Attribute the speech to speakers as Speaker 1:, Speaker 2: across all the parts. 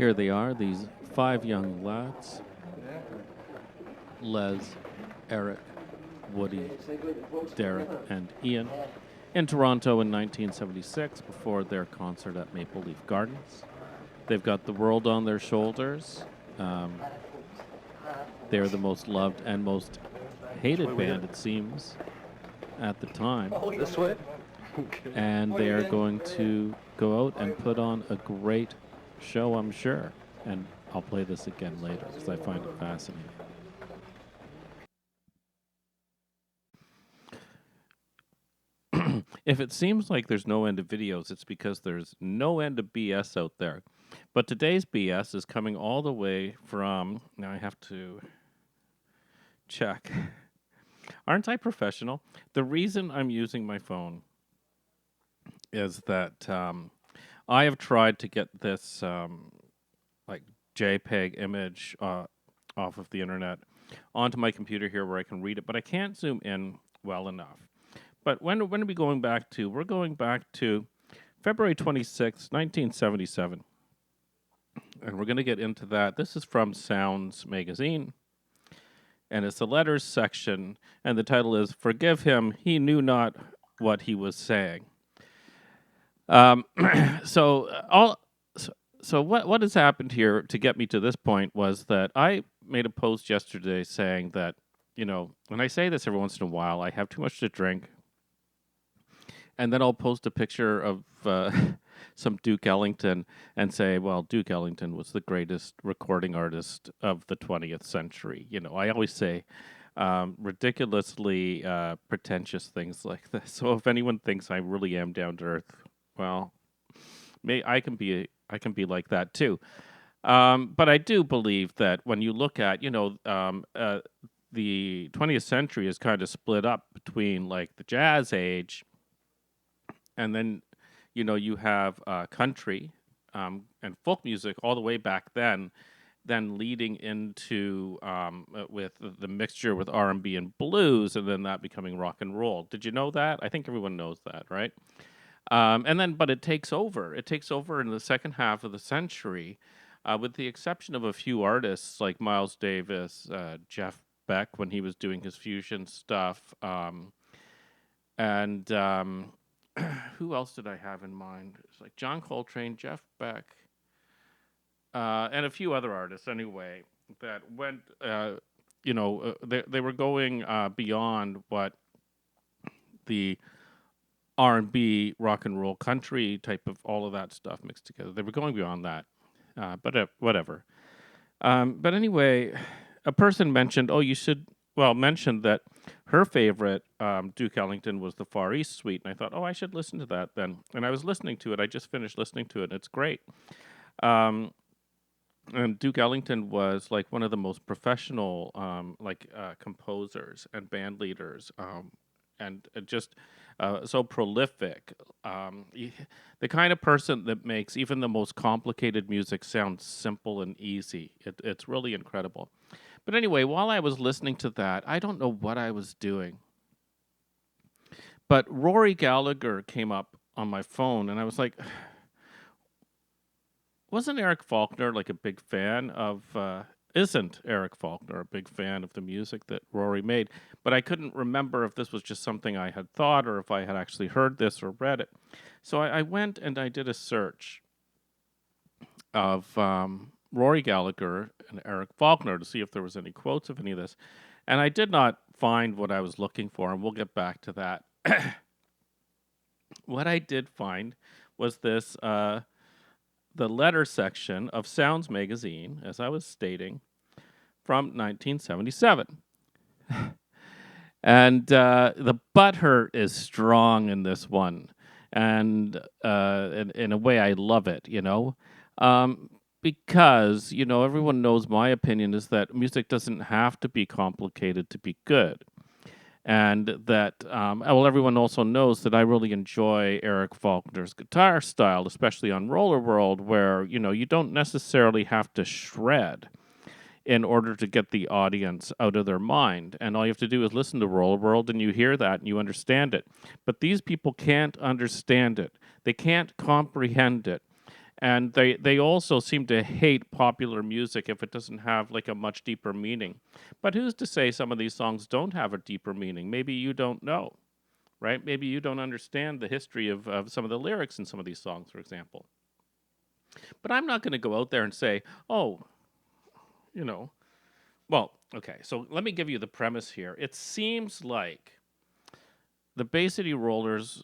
Speaker 1: Here they are, these five young lads: Les, Eric, Woody, Derek, and Ian, in Toronto in 1976 before their concert at Maple Leaf Gardens. They've got the world on their shoulders. They're the most loved and most hated band, it seems, at the time.
Speaker 2: This way?
Speaker 1: And they are going to go out and put on a great show, I'm sure. And I'll play this again later because I find it fascinating. If it seems like there's no end of videos, it's because there's no end of BS out there. But today's BS is coming all the way from... Now I have to check. Aren't I professional? The reason I'm using my phone is that I have tried to get this like JPEG image off of the internet onto my computer here where I can read it, but I can't zoom in well enough. But when are we going back to? We're going back to February 26, 1977. And we're going to get into that. This is from Sounds magazine. And it's the letters section. And the title is, "Forgive Him, He Knew Not What He Was Saying." So what has happened here to get me to this point was that I made a post yesterday saying that, you know, when I say this every once in a while, I have too much to drink. And then I'll post a picture of some Duke Ellington and say, well, Duke Ellington was the greatest recording artist of the 20th century. You know, I always say ridiculously pretentious things like this. So if anyone thinks I really am down to earth, well, I can be like that too. But I do believe that when you look at, the 20th century is kind of split up between like the jazz age, and then, you know, you have country and folk music all the way back then leading into with the mixture with R&B and blues, and then that becoming rock and roll. Did you know that? I think everyone knows that, right? But it takes over. It takes over in the second half of the century, with the exception of a few artists like Miles Davis, Jeff Beck when he was doing his fusion stuff, and who else did I have in mind? It's like John Coltrane, Jeff Beck, and a few other artists anyway that went, they were going beyond what the R&B, rock and roll, country type of all of that stuff mixed together. They were going beyond that, but whatever. But anyway, a person mentioned, mentioned that her favorite Duke Ellington was the Far East Suite, and I thought, I should listen to that then. And I was listening to it. I just finished listening to it, and it's great. And Duke Ellington was like one of the most professional composers and band leaders, and just so prolific. The kind of person that makes even the most complicated music sound simple and easy. It's really incredible. But anyway, while I was listening to that, I don't know what I was doing. But Rory Gallagher came up on my phone, and I was like, wasn't Eric Faulkner like a big fan of, isn't Eric Faulkner a big fan of the music that Rory made? But I couldn't remember if this was just something I had thought or if I had actually heard this or read it. So I went and I did a search of Rory Gallagher and Eric Faulkner to see if there was any quotes of any of this. And I did not find what I was looking for, and we'll get back to that. What I did find was this, the letter section of Sounds magazine, as I was stating, from 1977. And the butthurt is strong in this one. And in a way, I love it, you know. Because, you know, everyone knows my opinion is that music doesn't have to be complicated to be good. And that, everyone also knows that I really enjoy Eric Faulkner's guitar style, especially on Roller World, where, you know, you don't necessarily have to shred in order to get the audience out of their mind. And all you have to do is listen to Roller World, and you hear that, and you understand it. But these people can't understand it. They can't comprehend it. And they also seem to hate popular music if it doesn't have like a much deeper meaning. But who's to say some of these songs don't have a deeper meaning? Maybe you don't know, right? Maybe you don't understand the history of some of the lyrics in some of these songs, for example. But I'm not going to go out there and say, oh, you know, well, okay, so let me give you the premise here. It seems like the Bay City Rollers,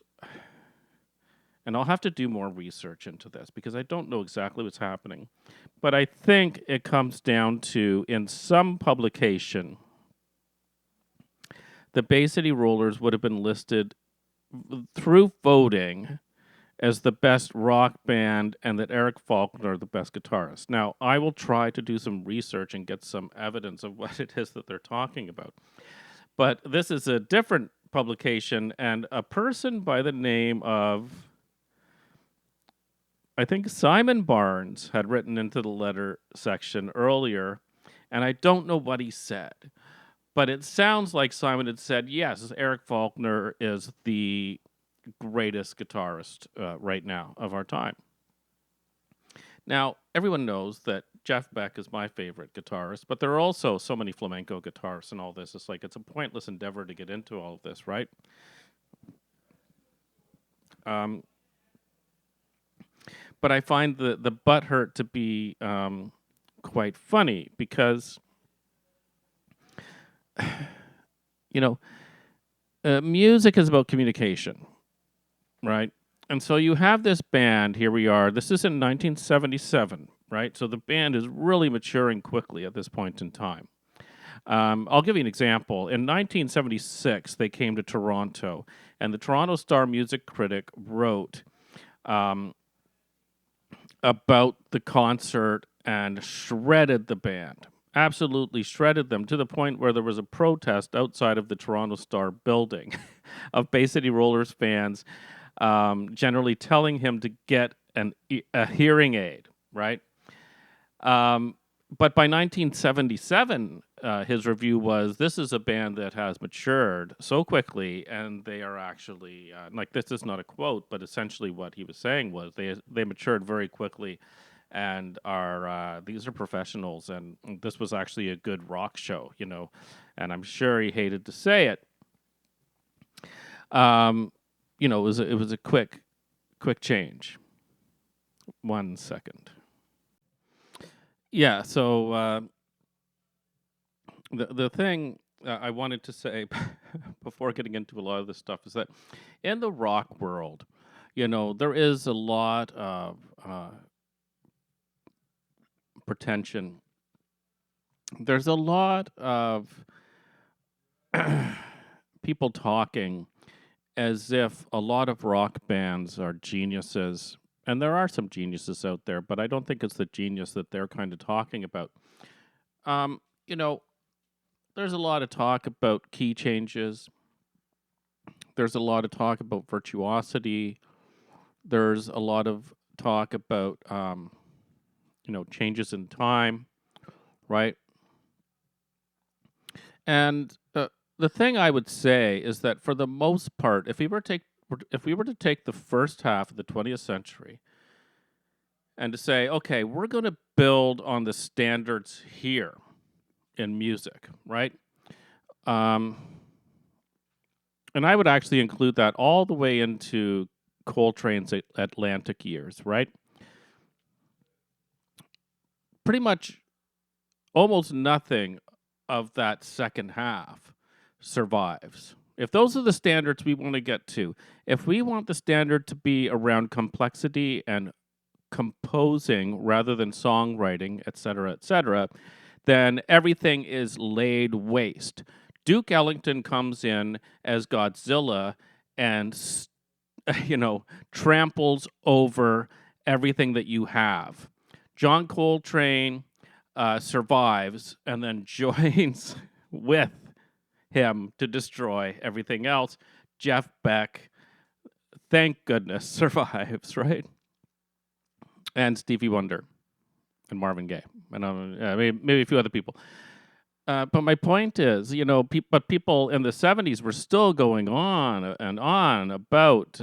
Speaker 1: and I'll have to do more research into this because I don't know exactly what's happening, but I think it comes down to, in some publication, the Bay City Rollers would have been listed through voting as the best rock band and that Eric Faulkner the best guitarist. Now, I will try to do some research and get some evidence of what it is that they're talking about. But this is a different publication, and a person by the name of, I think Simon Barnes, had written into the letter section earlier, and I don't know what he said. But it sounds like Simon had said, yes, Eric Faulkner is the greatest guitarist right now of our time. Now, everyone knows that Jeff Beck is my favorite guitarist, but there are also so many flamenco guitarists and all this. It's like it's a pointless endeavor to get into all of this, right? But I find the Butthurt to be quite funny because, you know, music is about communication, right? And so you have this band, here we are, this is in 1977, right? So the band is really maturing quickly at this point in time. I'll give you an example. In 1976, they came to Toronto, and the Toronto Star music critic wrote about the concert and shredded the band. Absolutely shredded them to the point where there was a protest outside of the Toronto Star building of Bay City Rollers fans generally telling him to get a hearing aid, right? But by 1977, his review was, this is a band that has matured so quickly, and they are actually, like, this is not a quote, but essentially what he was saying was they matured very quickly and are these are professionals, and this was actually a good rock show, you know, and I'm sure he hated to say it. You know, it was a quick change. 1 second. Yeah, so the thing I wanted to say before getting into a lot of this stuff is that in the rock world, you know, there is a lot of pretension. There's a lot of people talking as if a lot of rock bands are geniuses. And there are some geniuses out there, but I don't think it's the genius that they're kind of talking about. You know, there's a lot of talk about key changes. There's a lot of talk about virtuosity. There's a lot of talk about, you know, changes in time, right? And the thing I would say is that for the most part, if we were to take the first half of the 20th century and to say, okay, we're going to build on the standards here in music, right? And I would actually include that all the way into Coltrane's Atlantic years, right? Pretty much almost nothing of that second half survives. If those are the standards we want to get to, if we want the standard to be around complexity and composing rather than songwriting, etc., then everything is laid waste. Duke Ellington comes in as Godzilla and, you know, tramples over everything that you have. John Coltrane survives and then joins with him to destroy everything else. Jeff Beck, thank goodness, survives, right? And Stevie Wonder and Marvin Gaye, and maybe a few other people. But my point is, you know, but people in the 70s were still going on and on about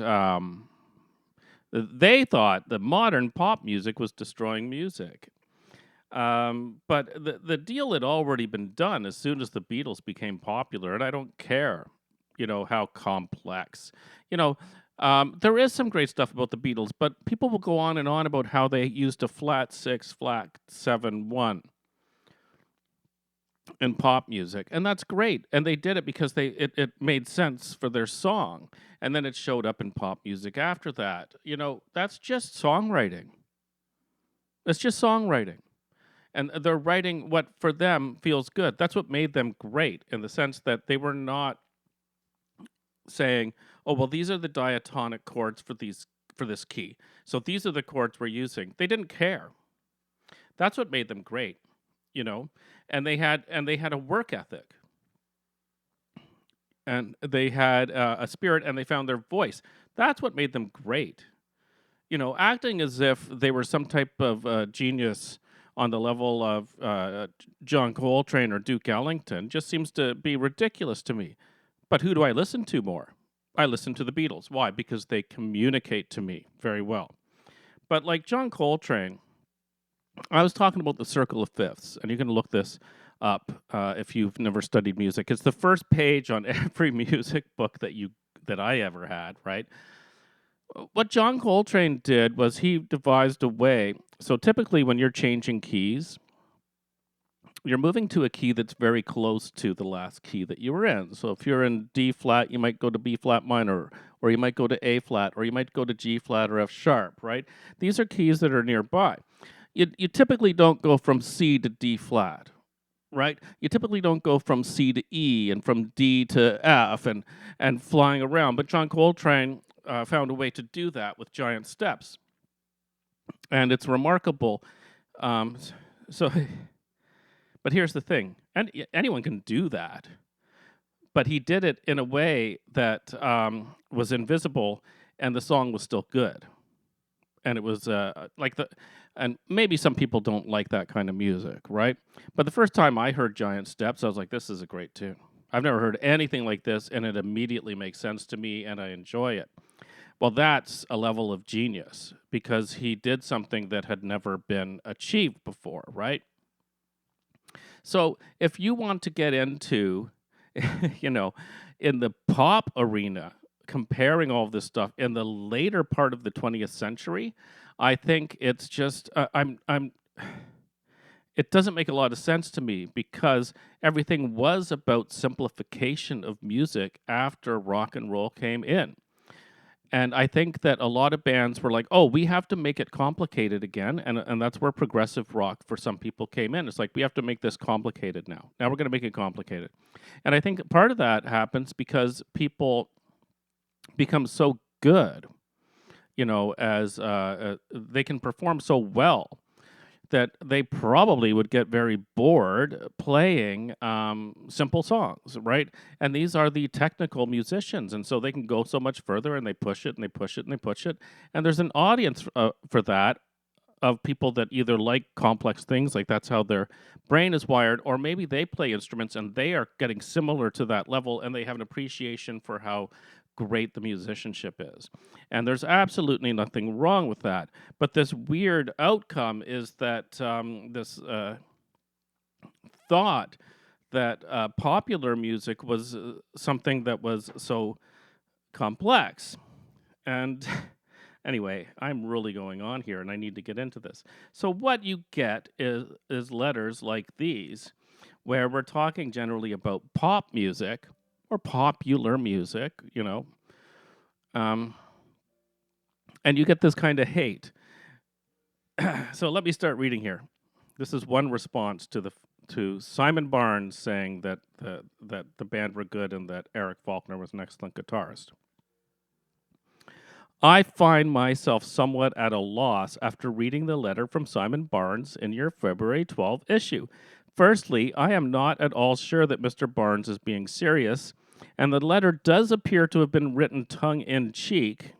Speaker 1: They thought that modern pop music was destroying music. But the deal had already been done as soon as the Beatles became popular, and I don't care, how complex. You know, there is some great stuff about the Beatles, but people will go on and on about how they used a flat six, flat seven, one in pop music, and that's great. And they did it because it made sense for their song, and then it showed up in pop music after that. That's just songwriting. It's just songwriting. And they're writing what for them feels good. That's what made them great in the sense that they were not saying, "Oh, well, these are the diatonic chords for this key. So these are the chords we're using." They didn't care. That's what made them great, you know. And they had a work ethic, and they had a spirit, and they found their voice. That's what made them great. Acting as if they were some type of genius on the level of John Coltrane or Duke Ellington just seems to be ridiculous to me. But who do I listen to more? I listen to the Beatles. Why? Because they communicate to me very well. But like John Coltrane, I was talking about the circle of fifths, and you can look this up if you've never studied music. It's the first page on every music book that I ever had, right? What John Coltrane did was he devised a way. So typically, when you're changing keys, you're moving to a key that's very close to the last key that you were in. So if you're in D flat, you might go to B flat minor, or you might go to A flat, or you might go to G flat or F sharp, right? These are keys that are nearby. You typically don't go from C to D flat, right? You typically don't go from C to E and from D to F and flying around. But John Coltrane found a way to do that with giant steps. And it's remarkable. Um, so, but here's the thing, and anyone can do that. But he did it in a way that was invisible, and the song was still good. And it was and maybe some people don't like that kind of music, right? But the first time I heard Giant Steps, I was like, this is a great tune. I've never heard anything like this, and it immediately makes sense to me, and I enjoy it. Well, that's a level of genius because he did something that had never been achieved before, right? So if you want to get into, you know, in the pop arena, comparing all of this stuff in the later part of the 20th century, I think it's just it doesn't make a lot of sense to me because everything was about simplification of music after rock and roll came in. And I think that a lot of bands were like, oh, we have to make it complicated again. And that's where progressive rock for some people came in. It's like, we have to make this complicated now. Now we're going to make it complicated. And I think part of that happens because people become so good, as they can perform so well that they probably would get very bored playing simple songs, right? And these are the technical musicians, and so they can go so much further, and they push it, and they push it, and they push it. And there's an audience for that of people that either like complex things, like that's how their brain is wired, or maybe they play instruments and they are getting similar to that level, and they have an appreciation for how great the musicianship is. And there's absolutely nothing wrong with that. But this weird outcome is that this thought that popular music was something that was so complex. And anyway, I'm really going on here and I need to get into this. So what you get is letters like these, where we're talking generally about pop music or popular music, and you get this kind of hate. So let me start reading here. This is one response to Simon Barnes saying that the band were good and that Eric Faulkner was an excellent guitarist. I find myself somewhat at a loss after reading the letter from Simon Barnes in your February 12 issue. Firstly, I am not at all sure that Mr. Barnes is being serious, and the letter does appear to have been written tongue-in-cheek.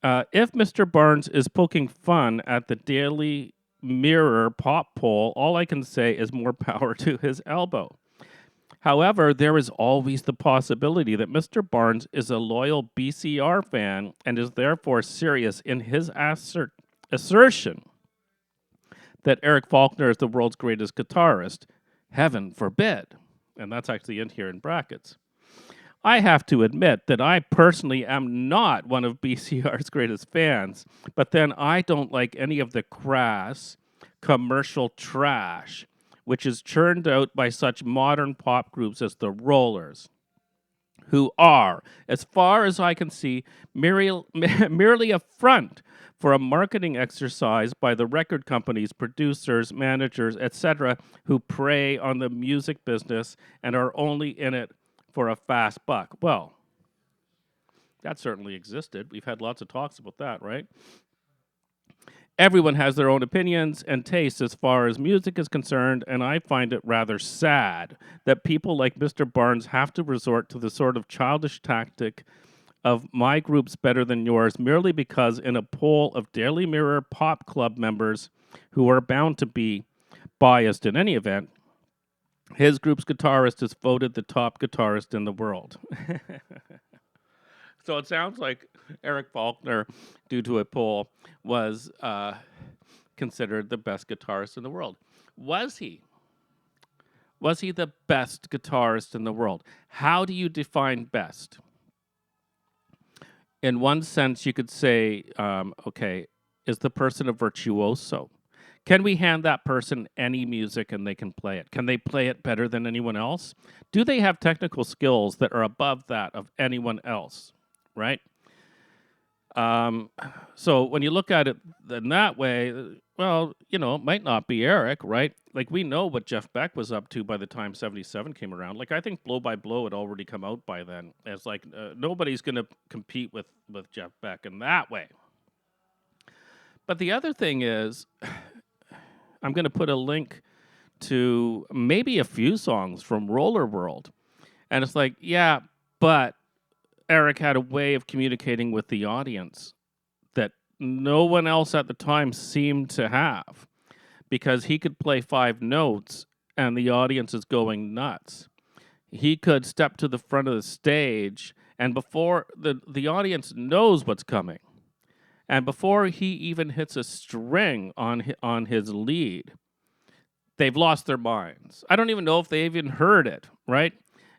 Speaker 1: If Mr. Barnes is poking fun at the Daily Mirror pop poll, all I can say is more power to his elbow. However, there is always the possibility that Mr. Barnes is a loyal BCR fan and is therefore serious in his assertion that Eric Faulkner is the world's greatest guitarist. Heaven forbid. And that's actually in here in brackets. I have to admit that I personally am not one of BCR's greatest fans, but then I don't like any of the crass commercial trash which is churned out by such modern pop groups as the Rollers, who are, as far as I can see, merely a front for a marketing exercise by the record companies, producers, managers, etc., who prey on the music business and are only in it for a fast buck. Well, that certainly existed. We've had lots of talks about that, right? Everyone has their own opinions and tastes as far as music is concerned, and I find it rather sad that people like Mr. Barnes have to resort to the sort of childish tactic of my group's better than yours merely because in a poll of Daily Mirror Pop Club members who are bound to be biased in any event, his group's guitarist is voted the top guitarist in the world. So it sounds like Eric Faulkner, due to a poll, was considered the best guitarist in the world. Was he? Was he the best guitarist in the world? How do you define best? In one sense, you could say, okay, is the person a virtuoso? Can we hand that person any music and they can play it? Can they play it better than anyone else? Do they have technical skills that are above that of anyone else? Right? So when you look at it in that way, well, it might not be Eric, right? Like, we know what Jeff Beck was up to by the time 77 came around. Like, I think Blow by Blow had already come out by then. It's like, nobody's going to compete with Jeff Beck in that way. But the other thing is, I'm going to put a link to maybe a few songs from Roller World. And it's like, yeah, but Eric had a way of communicating with the audience that no one else at the time seemed to have, because he could play 5 notes and the audience is going nuts. He could step to the front of the stage, and before the audience knows what's coming, and before he even hits a string on his lead, they've lost their minds. I don't even know if they even heard it, right?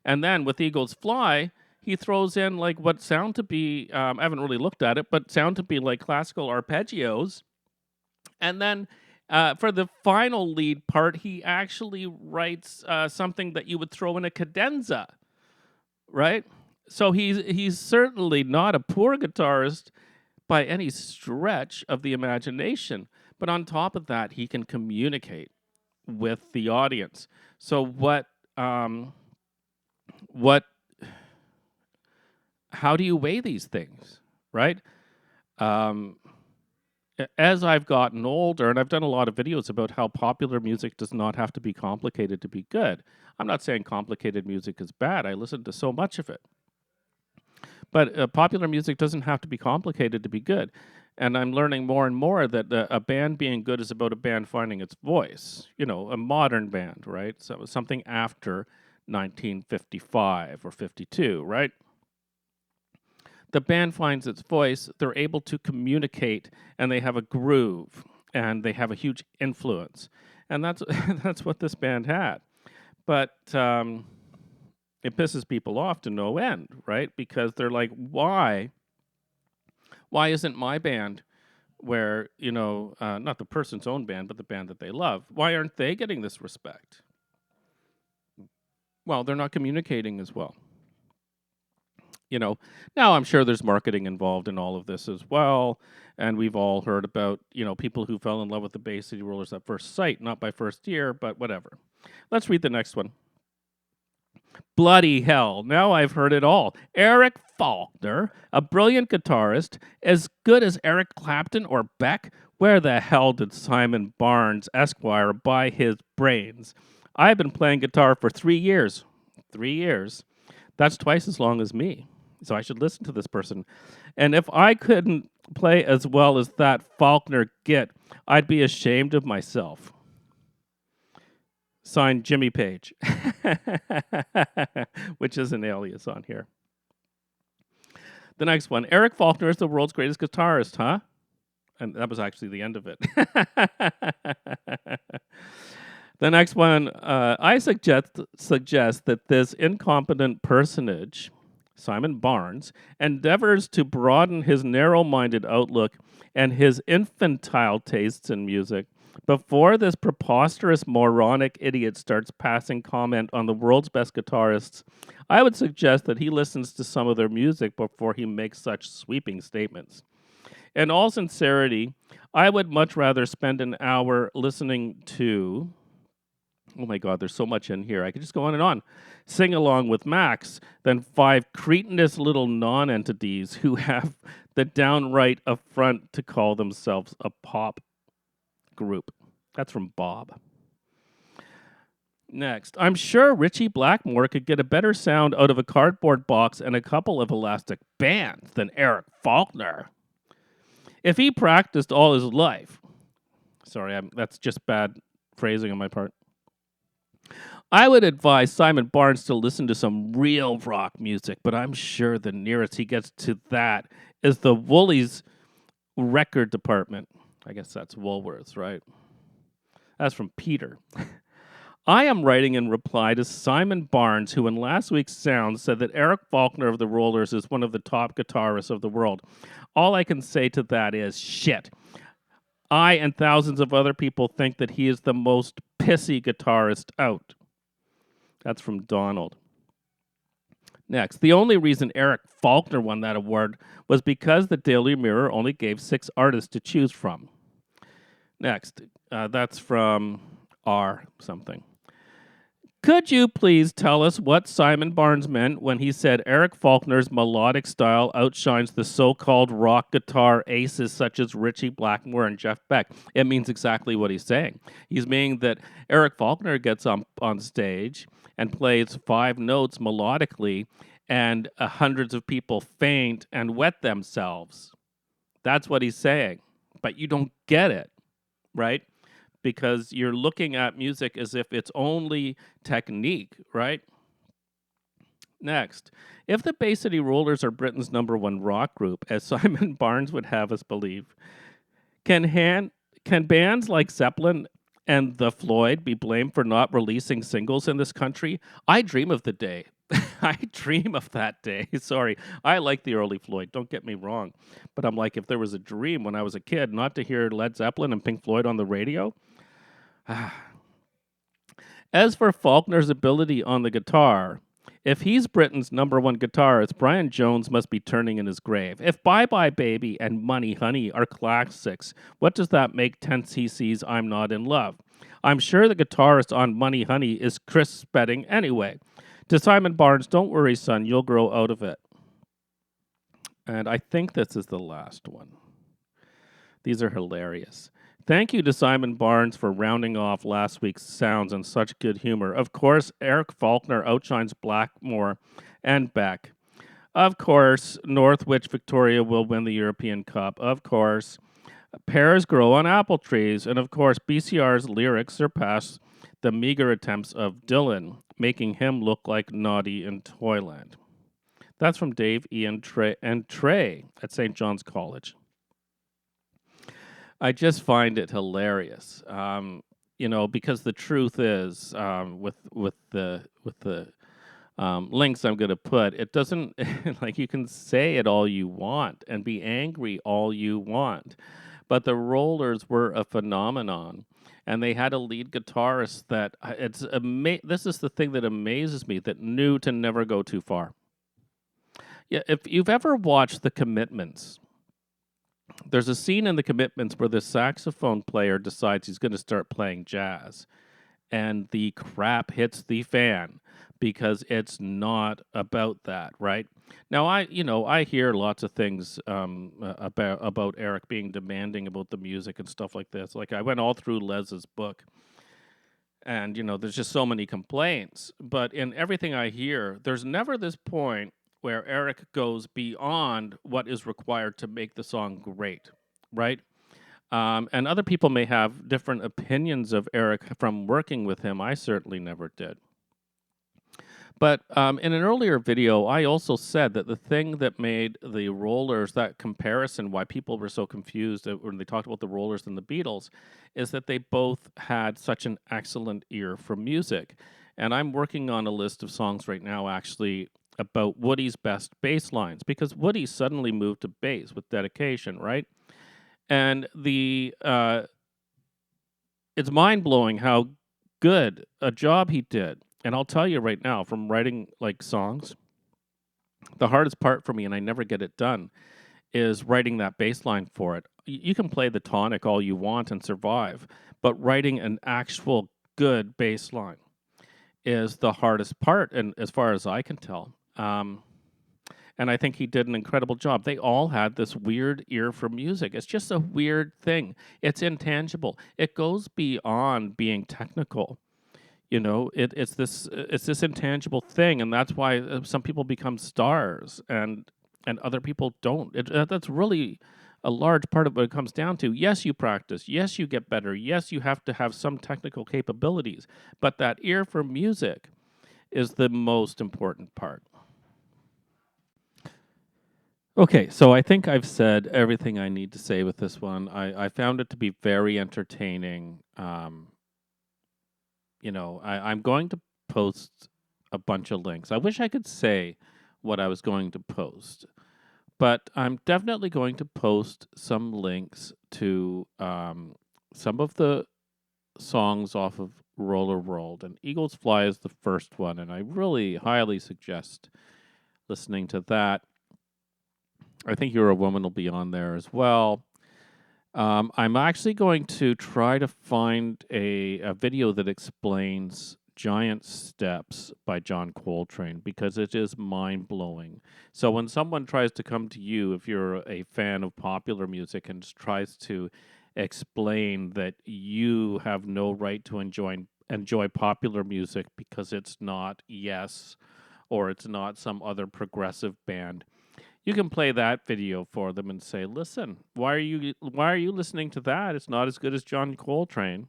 Speaker 1: And then with Eagles Fly, he throws in like what sound to be, I haven't really looked at it, but sound to be like classical arpeggios. And then for the final lead part, he actually writes something that you would throw in a cadenza, right? So he's certainly not a poor guitarist by any stretch of the imagination. But on top of that, he can communicate with the audience. So how do you weigh these things, right? As I've gotten older, and I've done a lot of videos about how popular music does not have to be complicated to be good. I'm not saying complicated music is bad. I listen to so much of it. But popular music doesn't have to be complicated to be good. And I'm learning more and more that a band being good is about a band finding its voice. A modern band, right? So something after 1955 or 52, right? The band finds its voice, they're able to communicate, and they have a groove, and they have a huge influence. And that's that's what this band had. But it pisses people off to no end, right? Because they're like, why isn't my band, where, not the person's own band, but the band that they love, why aren't they getting this respect? Well, they're not communicating as well. Now I'm sure there's marketing involved in all of this as well. And we've all heard about, people who fell in love with the Bay City Rollers at first sight, not by first year, but whatever. Let's read the next one. Bloody hell, now I've heard it all. Eric Faulkner, a brilliant guitarist, as good as Eric Clapton or Beck? Where the hell did Simon Barnes, Esquire, buy his brains? I've been playing guitar for 3 years. 3 years. That's twice as long as me. So I should listen to this person. And if I couldn't play as well as that Faulkner git, I'd be ashamed of myself. Signed, Jimmy Page. which is an alias on here. The next one, Eric Faulkner is the world's greatest guitarist, huh? And that was actually the end of it. The next one, I suggest that this incompetent personage, Simon Barnes, endeavors to broaden his narrow-minded outlook and his infantile tastes in music before this preposterous moronic idiot starts passing comment on the world's best guitarists. I would suggest that he listens to some of their music before he makes such sweeping statements. In all sincerity, I would much rather spend an hour listening to, oh my God, there's so much in here. I could just go on and on. Sing along with Max than 5 cretinous little non-entities who have the downright affront to call themselves a pop group. That's from Bob. Next, I'm sure Richie Blackmore could get a better sound out of a cardboard box and a couple of elastic bands than Eric Faulkner. If he practiced all his life, sorry, that's just bad phrasing on my part. I would advise Simon Barnes to listen to some real rock music, but I'm sure the nearest he gets to that is the Woolies record department. I guess that's Woolworths, right? That's from Peter. I am writing in reply to Simon Barnes, who in last week's Sound said that Eric Faulkner of the Rollers is one of the top guitarists of the world. All I can say to that is shit. I and thousands of other people think that he is the most pissy guitarist out. That's from Donald. Next, the only reason Eric Faulkner won that award was because the Daily Mirror only gave 6 artists to choose from. Next, that's from R something. Could you please tell us what Simon Barnes meant when he said Eric Faulkner's melodic style outshines the so-called rock guitar aces such as Richie Blackmore and Jeff Beck? It means exactly what he's saying. He's meaning that Eric Faulkner gets on stage and plays 5 notes melodically, and hundreds of people faint and wet themselves. That's what he's saying. But you don't get it, right? Because you're looking at music as if it's only technique, right? Next, if the Bay City Rollers are Britain's #1 rock group, as Simon Barnes would have us believe, can bands like Zeppelin and The Floyd be blamed for not releasing singles in this country? I dream of the day. I dream of that day. Sorry, I like the early Floyd, don't get me wrong. But I'm like, if there was a dream when I was a kid not to hear Led Zeppelin and Pink Floyd on the radio. As for Faulkner's ability on the guitar, if he's Britain's #1 guitarist, Brian Jones must be turning in his grave. If Bye Bye Baby and Money Honey are classics, what does that make 10cc's I'm Not in Love? I'm sure the guitarist on Money Honey is Chris Spedding anyway. To Simon Barnes, don't worry, son, you'll grow out of it. And I think this is the last one. These are hilarious. Thank you to Simon Barnes for rounding off last week's Sounds in such good humor. Of course, Eric Faulkner outshines Blackmore and Beck. Of course, Northwich Victoria will win the European Cup. Of course, pears grow on apple trees. And of course, BCR's lyrics surpass the meager attempts of Dylan, making him look like Naughty in Toyland. That's from Dave, Ian, and Trey at St. John's College. I just find it hilarious, because the truth is, with the links I'm going to put, it doesn't like you can say it all you want and be angry all you want, but the Rollers were a phenomenon, and they had a lead guitarist that this is the thing that amazes me, that knew to never go too far. Yeah, if you've ever watched The Commitments. There's a scene in The Commitments where the saxophone player decides he's going to start playing jazz, and the crap hits the fan because it's not about that, right? Now, I hear lots of things about Eric being demanding about the music and stuff like this. Like, I went all through Les's book, and there's just so many complaints. But in everything I hear, there's never this point where Eric goes beyond what is required to make the song great, right? And other people may have different opinions of Eric from working with him. I certainly never did. But in an earlier video, I also said that the thing that made the Rollers, that comparison, why people were so confused when they talked about the Rollers and the Beatles, is that they both had such an excellent ear for music. And I'm working on a list of songs right now, actually, about Woody's best bass lines, because Woody suddenly moved to bass with dedication, right? And it's mind blowing how good a job he did. And I'll tell you right now, from writing like songs, the hardest part for me, and I never get it done, is writing that bass line for it. You can play the tonic all you want and survive, but writing an actual good bass line is the hardest part, and as far as I can tell. And I think he did an incredible job. They all had this weird ear for music. It's just a weird thing. It's intangible. It goes beyond being technical. You know, it's this intangible thing, and that's why some people become stars and other people don't. That's really a large part of what it comes down to. Yes, you practice. Yes, you get better. Yes, you have to have some technical capabilities, but that ear for music is the most important part. Okay, so I think I've said everything I need to say with this one. I found it to be very entertaining. I'm going to post a bunch of links. I wish I could say what I was going to post, but I'm definitely going to post some links to some of the songs off of Roller World. And Eagles Fly is the first one, and I really highly suggest listening to that. I think You're a Woman will be on there as well. I'm actually going to try to find a video that explains Giant Steps by John Coltrane because it is mind blowing. So when someone tries to come to you, if you're a fan of popular music, and tries to explain that you have no right to enjoy popular music because it's not Yes or it's not some other progressive band, you can play that video for them and say, "Listen, why are you listening to that? It's not as good as John Coltrane,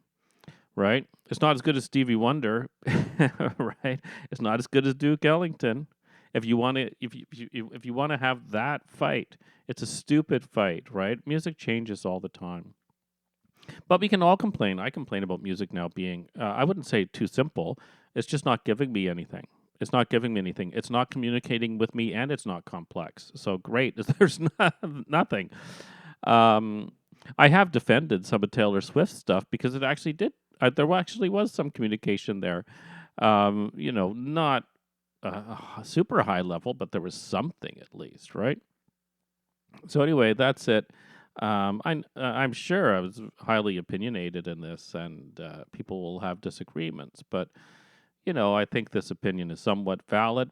Speaker 1: right? It's not as good as Stevie Wonder, right? It's not as good as Duke Ellington. If you want to if you want to have that fight, it's a stupid fight, right? Music changes all the time. But we can all complain. I complain about music now being I wouldn't say too simple. It's just not giving me anything. It's not giving me anything. It's not communicating with me, and it's not complex. So great. There's nothing. Um, I have defended some of Taylor Swift's stuff because it actually did. There actually was some communication there. Not a super high level, but there was something at least, right? So anyway, that's it. I'm sure I was highly opinionated in this, and people will have disagreements, but I think this opinion is somewhat valid,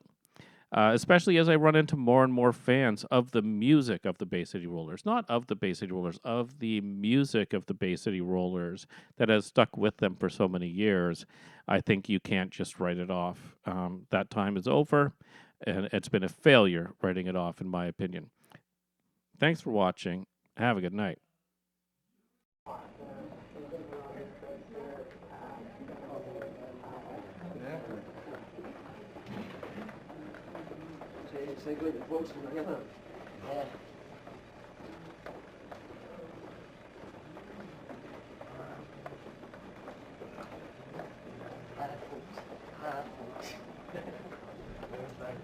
Speaker 1: especially as I run into more and more fans of the music of the Bay City Rollers, not of the Bay City Rollers, of the music of the Bay City Rollers that has stuck with them for so many years. I think you can't just write it off. That time is over, and it's been a failure writing it off, in my opinion. Thanks for watching. Have a good night.
Speaker 2: Sei good at voting, you know. Yeah.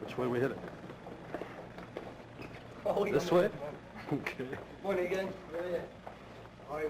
Speaker 3: Which way we hit it?
Speaker 2: Oh,
Speaker 3: This way? Okay.
Speaker 2: Morning again. Yeah. I know.